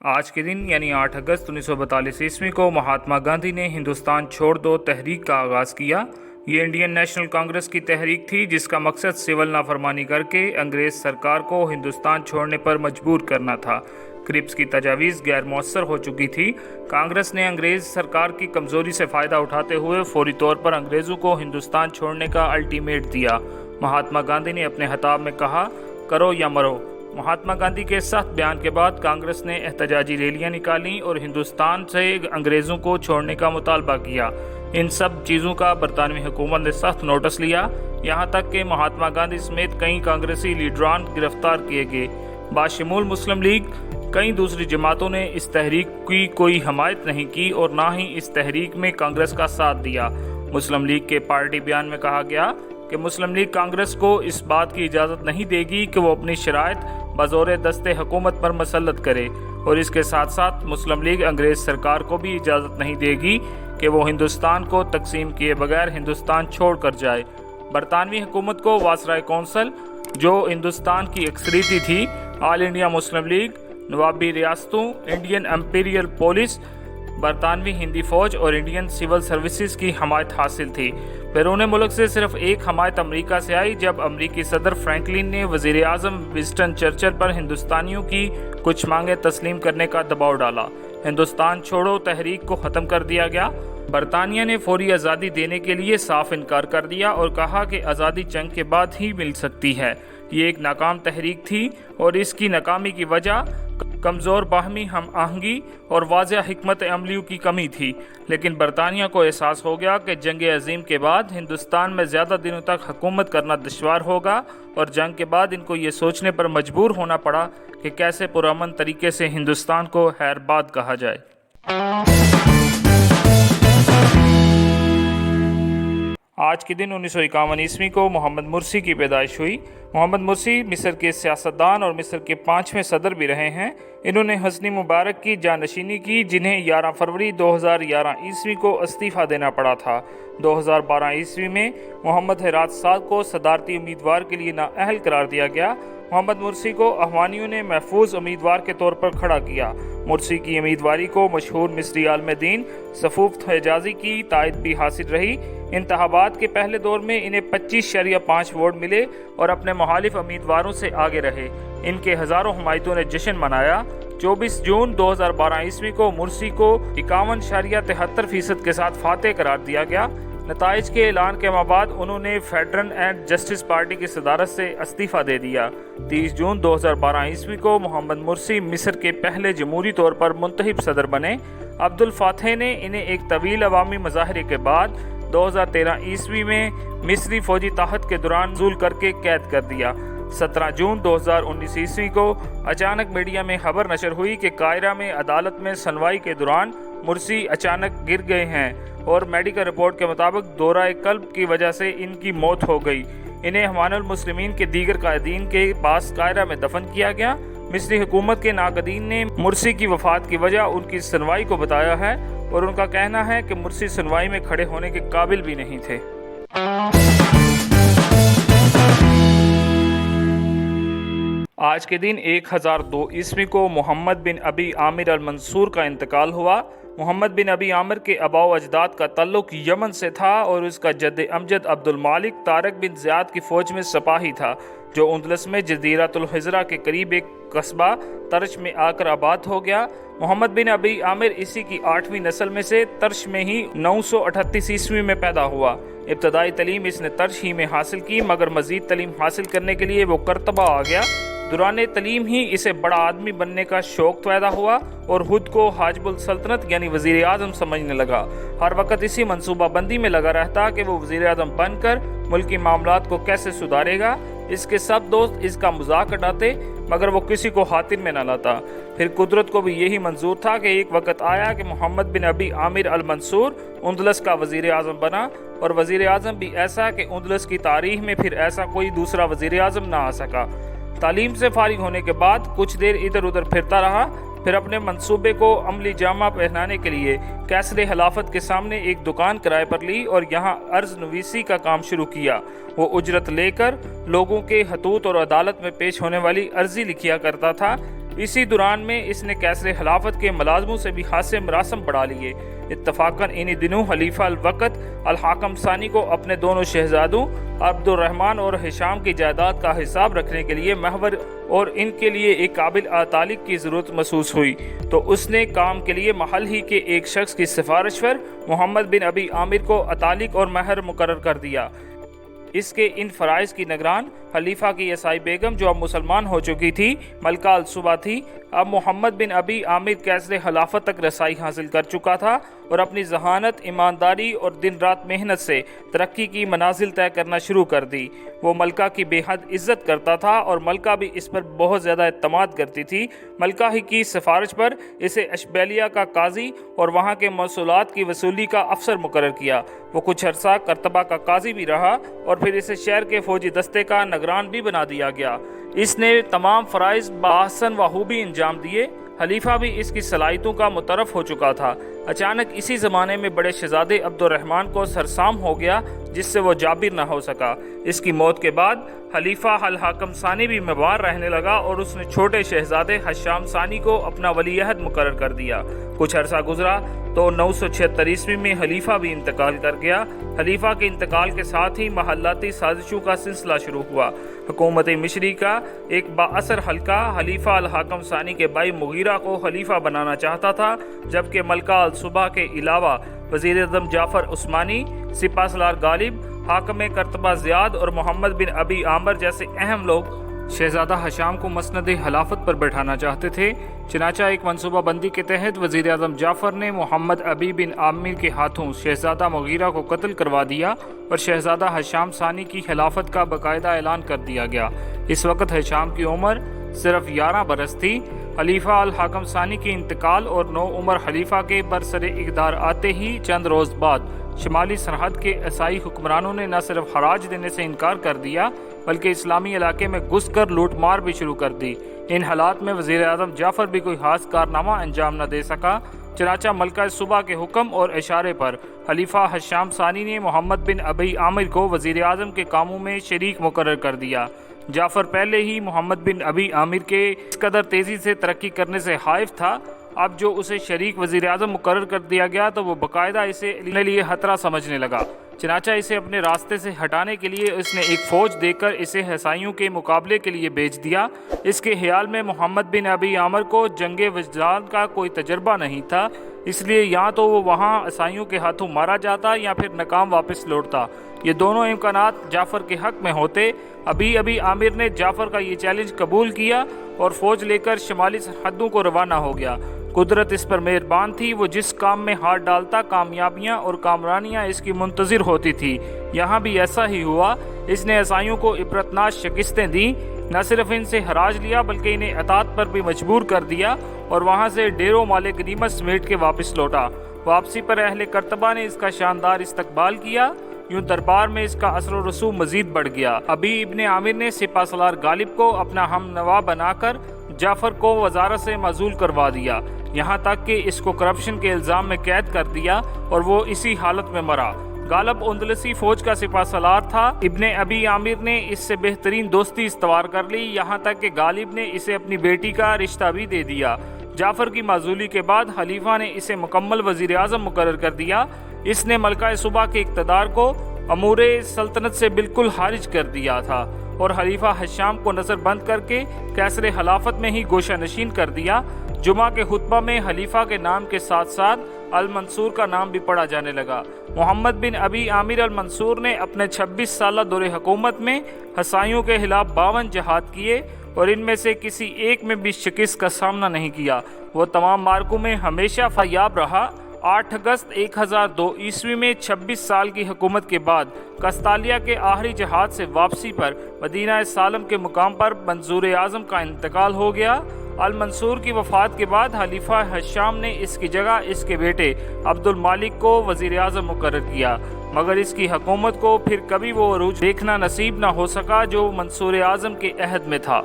आज के दिन यानी 8 अगस्त 1942 ईस्वी को महात्मा गांधी ने हिंदुस्तान छोड़ दो तहरीक का आगाज़ किया। ये इंडियन नेशनल कांग्रेस की तहरीक थी जिसका मकसद सिविल नाफरमानी करके अंग्रेज़ सरकार को हिंदुस्तान छोड़ने पर मजबूर करना था। क्रिप्स की तजावीज़ गैर मौसर हो चुकी थी। कांग्रेस ने अंग्रेज़ सरकार की कमज़ोरी से फ़ायदा उठाते हुए फौरी तौर पर अंग्रेज़ों को हिंदुस्तान छोड़ने का अल्टीमेट दिया। महात्मा गांधी ने अपने खिताब में कहा, करो या मरो। महात्मा गांधी के सख्त बयान के बाद कांग्रेस ने एहतजाजी रैलियां निकाली और हिंदुस्तान से अंग्रेज़ों को छोड़ने का मुतालबा किया। इन सब चीज़ों का बरतानवी हुकूमत ने सख्त नोटिस लिया। यहाँ तक कि महात्मा गांधी समेत कई कांग्रेसी लीडरान गिरफ्तार किए गए। बाशमूल मुस्लिम लीग कई दूसरी जमातों ने इस तहरीक की कोई हमायत नहीं की और ना ही इस तहरीक में कांग्रेस का साथ दिया। मुस्लिम लीग के पार्टी बयान में कहा गया कि मुस्लिम लीग कांग्रेस को इस बात की इजाज़त नहीं देगी कि वो अपनी शराइत बज़ौर दस्ते हुकूमत पर मसल्लत करे और इसके साथ साथ मुस्लिम लीग अंग्रेज़ सरकार को भी इजाज़त नहीं देगी कि वो हिंदुस्तान को तकसीम किए बगैर हिंदुस्तान छोड़ कर जाए। बरतानवी हुकूमत को वासराय कौंसल, जो हिंदुस्तान की अक्सरियती थी, ऑल इंडिया मुस्लिम लीग, नवाबी रियासतों, इंडियन एम्पीरियल पुलिस, बरतानवी हिंदी फौज और इंडियन सिविल सर्विसेज की हमायत हासिल थी। बैरून मुल्क से सिर्फ एक हमायत अमेरिका से आई जब अमेरिकी सदर फ्रैंकलिन ने वज़ीर आज़म विंस्टन चर्चिल पर हिंदुस्तानियों की कुछ मांगें तस्लीम करने का दबाव डाला। हिंदुस्तान छोड़ो तहरीक को ख़त्म कर दिया गया। बरतानिया ने फौरी आज़ादी देने के लिए साफ इनकार कर दिया और कहा कि आज़ादी जंग के बाद ही मिल सकती है। ये एक नाकाम तहरीक थी और इसकी नाकामी की वजह कमज़ोर बाहमी हम आहंगी और वाज़ेह हिकमत अमलियों की कमी थी। लेकिन बरतानिया को एहसास हो गया कि जंग अज़ीम के बाद हिंदुस्तान में ज़्यादा दिनों तक हुकूमत करना दुश्वार होगा और जंग के बाद इनको ये सोचने पर मजबूर होना पड़ा कि कैसे पुरअमन तरीके से हिंदुस्तान को हैरबाद कहा जाए। आज के दिन 1951 ईस्वी को मोहम्मद मुर्सी की पैदाइश हुई। मोहम्मद मुर्सी मिस्र के सियासतदान और मिस्र के 5वें सदर भी रहे हैं। इन्होंने हस्नी मुबारक की जानशीनी की, जिन्हें 11 फरवरी 2011 ईस्वी को इस्तीफ़ा देना पड़ा था। 2012 ईस्वी में मोहम्मद हेरात साद को सदारती उम्मीदवार के लिए नाअहल करार दिया गया। मोहम्मद मुर्सी को अफगानियों ने महफूज उम्मीदवार के तौर पर खड़ा किया। मुर्सी की उम्मीदवारी को मशहूर मिस्री आलम दीन सफूफ हिजाजी की तायद भी हासिल रही। इंतखाबात के पहले दौर में इन्हें 25.5 वोट मिले और अपने मुखालिफ उम्मीदवारों से आगे रहे। इनके हज़ारों हमायतों ने जश्न मनाया। 24 जून 2012 ईस्वी को मुर्सी को 51.73% के साथ फातेह करार दिया गया। नताइज के ऐलान के बाद उन्होंने फेडरल एंड जस्टिस पार्टी की सदारत से इस्तीफ़ा दे दिया। 30 जून 2012 ईस्वी को मोहम्मद मुर्सी मिस्र के पहले जमहूरी तौर पर मुंतखब सदर बने। अब्दुल फातह ने इन्हें एक तवील अवामी मुजाहरे के बाद 2013 ईस्वी में मिस्री फौजी ताहत के दौरान ज़ूल करके कैद कर दिया। 17 जून 2019 ईस्वी को अचानक मीडिया में खबर नशर हुई कि कायरा में अदालत में सुनवाई के दौरान मुर्सी अचानक गिर गए हैं और मेडिकल रिपोर्ट के मुताबिक दौरा कल्ब की वजह से इनकी मौत हो गई। इन्हें हमानुल मुस्लिमीन के दीगर कायदीन के पास कायरा में दफन किया गया। मिस्री हुकूमत के नाकदीन ने मुर्सी की वफात की वजह उनकी सुनवाई को बताया है और उनका कहना है कि मुर्सी सुनवाई में खड़े होने के काबिल भी नहीं थे। आज के दिन 1002 ईस्वी को मोहम्मद बिन अबी आमिर अल मंसूर का इंतकाल हुआ। मोहम्मद बिन अबी आमिर के अबाव अजदाद का ताल्लुक यमन से था और उसका जद्द अमजद अब्दुल मालिक तारक बिन ज़ियाद की फ़ौज में सिपाही था, जो उंदलस में जज़ीरतुल हिजरा के करीब एक कस्बा तर्श में आकर आबाद हो गया। मोहम्मद बिन अबी आमिर इसी की 8वीं नस्ल में से तर्श में ही 938 ईस्वी में पैदा हुआ। इब्तदाई तलीम इसने तर्श ही में हासिल की, मगर मज़ीद तलीम हासिल करने के लिए वो करतबा आ गया। दौरान तलीम ही इसे बड़ा आदमी बनने का शौक़ पैदा हुआ और खुद को हाजबुल सल्तनत यानी वज़ीर आज़म समझने लगा। हर वक्त इसी मनसूबा बंदी में लगा रहता कि वो वज़ीर आज़म बनकर मुल्की मामलात को कैसे सुधारेगा। इसके सब दोस्त इसका मजाक उड़ाते मगर वो किसी को हातिर में न लाता। फिर कुदरत को भी यही मंजूर था कि एक वक्त आया कि मोहम्मद बिन अबी आमिर अल मंसूर उंदलस का वज़ीर आज़म बना और वज़ीर आज़म भी ऐसा कि उंदलस की तारीख में फिर ऐसा कोई दूसरा वज़ीर आज़म ना आ सका। तालीम से फारिग होने के बाद कुछ देर इधर उधर फिरता रहा, फिर अपने मंसूबे को अमली जामा पहनाने के लिए कैसरे खिलाफत के सामने एक दुकान किराए पर ली और यहाँ अर्ज नवीसी का काम शुरू किया। वो उजरत लेकर लोगों के हतूत और अदालत में पेश होने वाली अर्जी लिखिया करता था। اسی دوران میں اس نے کیسر خلافت کے ملازموں سے بھی خاصے مراسم بڑھا لیے۔ اتفاقاً انہی دنوں خلیفہ الوقت الحاکم ثانی کو اپنے دونوں شہزادوں عبد الرحمن اور ہشام کی جائیداد کا حساب رکھنے کے لیے محور اور ان کے لیے ایک قابل اطالق کی ضرورت محسوس ہوئی، تو اس نے کام کے لیے محل ہی کے ایک شخص کی سفارش پر محمد بن ابی عامر کو اطالق اور مہر مقرر کر دیا۔ اس کے ان فرائض کی نگران خلیفہ کی عیسائی بیگم، جو اب مسلمان ہو چکی تھی، ملکہ الصبا تھی۔ اب محمد بن ابی عامر کیسر خلافت تک رسائی حاصل کر چکا تھا اور اپنی ذہانت، ایمانداری اور دن رات محنت سے ترقی کی منازل طے کرنا شروع کر دی۔ وہ ملکہ کی بے حد عزت کرتا تھا اور ملکہ بھی اس پر بہت زیادہ اعتماد کرتی تھی۔ ملکہ ہی کی سفارش پر اسے اشبیلیہ کا قاضی اور وہاں کے موصولات کی وصولی کا افسر مقرر کیا۔ وہ کچھ عرصہ کرتبہ کا قاضی بھی رہا اور پھر اسے شہر کے فوجی دستے کا نگران بھی بنا دیا گیا۔ اس نے تمام فرائض بآحسن و خوبی انجام دیے۔ خلیفہ بھی اس کی صلاحیتوں کا متعارف ہو چکا تھا۔ اچانک اسی زمانے میں بڑے شہزادے عبد الرحمن کو سرسام ہو گیا، جس سے وہ جابر نہ ہو سکا۔ اس کی موت کے بعد خلیفہ الحاکم ثانی بھی بیمار رہنے لگا اور اس نے چھوٹے شہزادے ہشام ثانی کو اپنا ولی عہد مقرر کر دیا۔ کچھ عرصہ گزرا تو 976 عیسوی میں خلیفہ بھی انتقال کر گیا۔ خلیفہ کے انتقال کے ساتھ ہی محلاتی سازشوں کا سلسلہ شروع ہوا۔ حکومت مصری کا ایک بااثر حلقہ خلیفہ الحاکم ثانی کے بھائی مغیرہ کو خلیفہ بنانا چاہتا تھا، جبکہ ملکہ الصبا کے علاوہ وزیر اعظم جعفر عثمانی، سپہ سالار غالب، حاکم کرتبہ زیاد اور محمد بن ابی عامر جیسے اہم لوگ شہزادہ ہشام کو مسند خلافت پر بیٹھانا چاہتے تھے۔ چنانچہ ایک منصوبہ بندی کے تحت وزیر اعظم جعفر نے محمد ابی بن عامر کے ہاتھوں شہزادہ مغیرہ کو قتل کروا دیا اور شہزادہ ہشام ثانی کی خلافت کا باقاعدہ اعلان کر دیا گیا۔ اس وقت ہشام کی عمر صرف 11 برس تھی۔ خلیفہ الحاکم ثانی کے انتقال اور نو عمر خلیفہ کے برسر اقتدار آتے ہی چند روز بعد شمالی سرحد کے عیسائی حکمرانوں نے نہ صرف خراج دینے سے انکار کر دیا بلکہ اسلامی علاقے میں گھس کر لوٹ مار بھی شروع کر دی۔ ان حالات میں وزیر اعظم جعفر بھی کوئی خاص کارنامہ انجام نہ دے سکا۔ چنانچہ ملکہ صبح کے حکم اور اشارے پر خلیفہ ہشام ثانی نے محمد بن ابی عامر کو وزیر اعظم کے کاموں میں شریک مقرر کر دیا۔ جعفر پہلے ہی محمد بن ابی عامر کے اس قدر تیزی سے ترقی کرنے سے خائف تھا، اب جو اسے شریک وزیر اعظم مقرر کر دیا گیا تو وہ باقاعدہ اسے اپنے لیے خطرہ سمجھنے لگا۔ چنانچہ اسے اپنے راستے سے ہٹانے کے لیے اس نے ایک فوج دے کر اسے عیسائیوں کے مقابلے کے لیے بھیج دیا۔ اس کے خیال میں محمد بن ابی عامر کو جنگ وجدان کا کوئی تجربہ نہیں تھا، اس لیے یا تو وہ وہاں عیسائیوں کے ہاتھوں مارا جاتا یا پھر ناکام واپس لوٹتا۔ یہ دونوں امکانات جعفر کے حق میں ہوتے۔ ابی عامر نے جعفر کا یہ چیلنج قبول کیا اور فوج لے کر شمالی سرحدوں کو روانہ ہو گیا۔ قدرت اس پر مہربان تھی، وہ جس کام میں ہاتھ ڈالتا کامیابیاں اور کامرانیاں اس کی منتظر ہوتی تھی۔ یہاں بھی ایسا ہی ہوا۔ اس نے عیسائیوں کو عبرتناک شکستیں دیں، نہ صرف ان سے خراج لیا بلکہ انہیں اطاعت پر بھی مجبور کر دیا اور وہاں سے ڈیروں مال غنیمت سمیٹ کے واپس لوٹا۔ واپسی پر اہل کرتبہ نے اس کا شاندار استقبال کیا، یوں دربار میں اس کا اثر و رسوخ مزید بڑھ گیا۔ ابی ابن عامر نے سپہ سالار غالب کو اپنا ہم نوا بنا کر جعفر کو وزارت سے معزول کروا دیا، یہاں تک کہ اس کو کرپشن کے الزام میں قید کر دیا اور وہ اسی حالت میں مرا۔ غالب اندلسی فوج کا سپہ سالار تھا۔ ابن ابی عامر نے اس سے بہترین دوستی استوار کر لی، یہاں تک کہ غالب نے اسے اپنی بیٹی کا رشتہ بھی دے دیا۔ جعفر کی معزولی کے بعد خلیفہ نے اسے مکمل وزیر اعظم مقرر کر دیا۔ اس نے ملکہ صبح کے اقتدار کو امور سلطنت سے بالکل خارج کر دیا تھا اور خلیفہ ہشام کو نظر بند کر کے کیسر خلافت میں ہی گوشہ نشین کر دیا۔ جمعہ کے خطبہ میں خلیفہ کے نام کے ساتھ ساتھ المنصور کا نام بھی پڑھا جانے لگا۔ محمد بن ابی عامر المنصور نے اپنے 26 سالہ دور حکومت میں عیسائیوں کے خلاف 52 جہاد کیے اور ان میں سے کسی ایک میں بھی شکست کا سامنا نہیں کیا۔ وہ تمام معرکوں میں ہمیشہ فریاب رہا۔ 8 اگست 1002 عیسوی میں 26 سال کی حکومت کے بعد کستالیہ کے آخری جہاد سے واپسی پر مدینہ سالم کے مقام پر منظور اعظم کا انتقال ہو گیا۔ المنصور کی وفات کے بعد خلیفہ ہشام نے اس کی جگہ اس کے بیٹے عبد المالک کو وزیر اعظم مقرر کیا، مگر اس کی حکومت کو پھر کبھی وہ عروج دیکھنا نصیب نہ ہو سکا جو منصور اعظم کے عہد میں تھا۔